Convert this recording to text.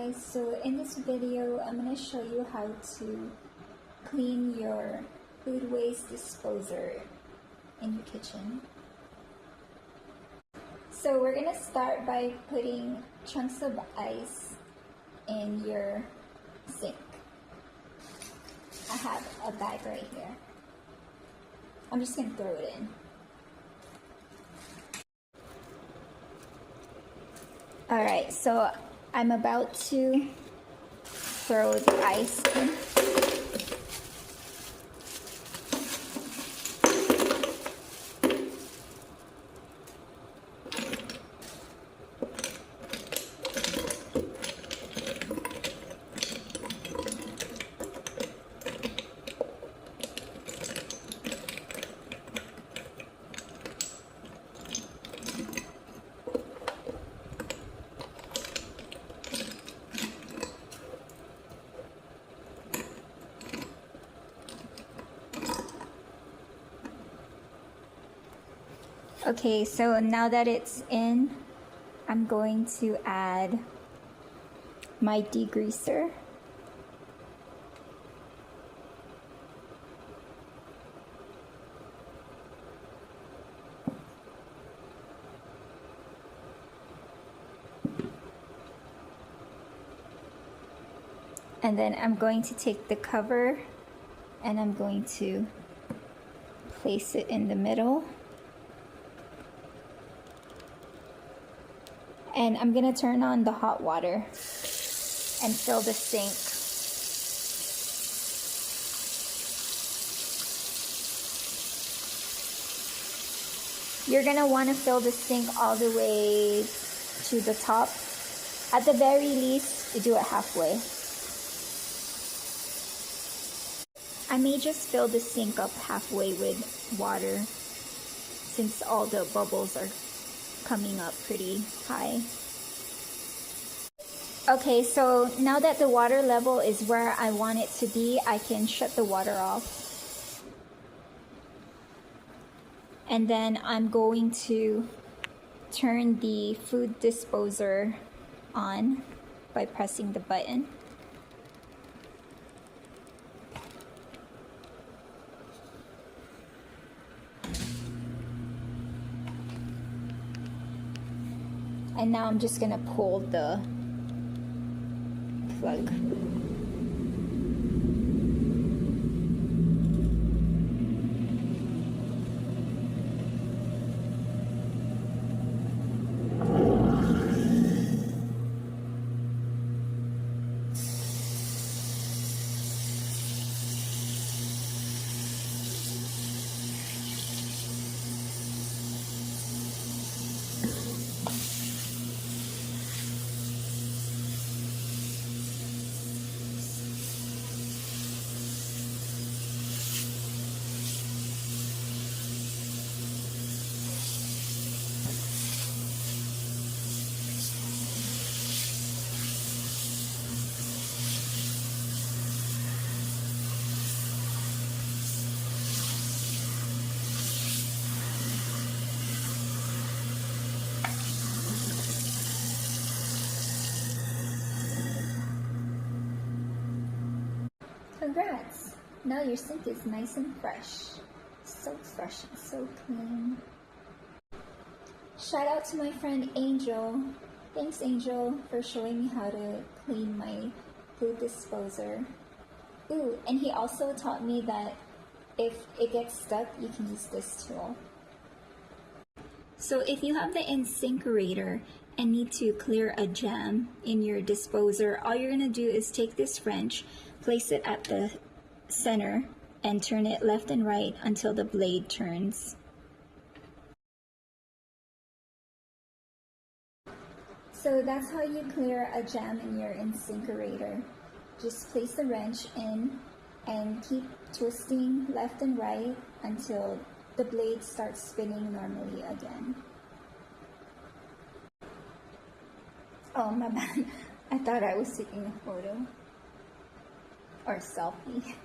guys, so in this video I'm going to show you how to clean your food waste disposer in your kitchen. So we're going to start by putting chunks of ice in your sink. I have a bag right here. I'm just going to throw it in. Alright, so I'm about to throw the ice in. Okay, so now that it's in, I'm going to add my degreaser. And then I'm going to take the cover and I'm going to place it in the middle. And I'm gonna turn on the hot water and fill the sink. You're gonna wanna fill the sink all the way to the top. At the very least, do it halfway. I may just fill the sink up halfway with water since all the bubbles are coming up pretty high. Okay, so now that the water level is where I want it to be, I can shut the water off. And then I'm going to turn the food disposer on by pressing the button. And now I'm just gonna pull the plug. Congrats! Now your sink is nice and fresh. So fresh and so clean. Shout out to my friend Angel. Thanks Angel for showing me how to clean my food disposer. Ooh, and he also taught me that if it gets stuck, you can use this tool. So if you have the InSinkerator and need to clear a jam in your disposer, all you're gonna do is take this wrench, place it at the center, and turn it left and right until the blade turns. So that's how you clear a jam in your InSinkerator. Just place the wrench in and keep twisting left and right until the blade starts spinning normally again. Oh, my bad. I thought I was taking a photo or selfie.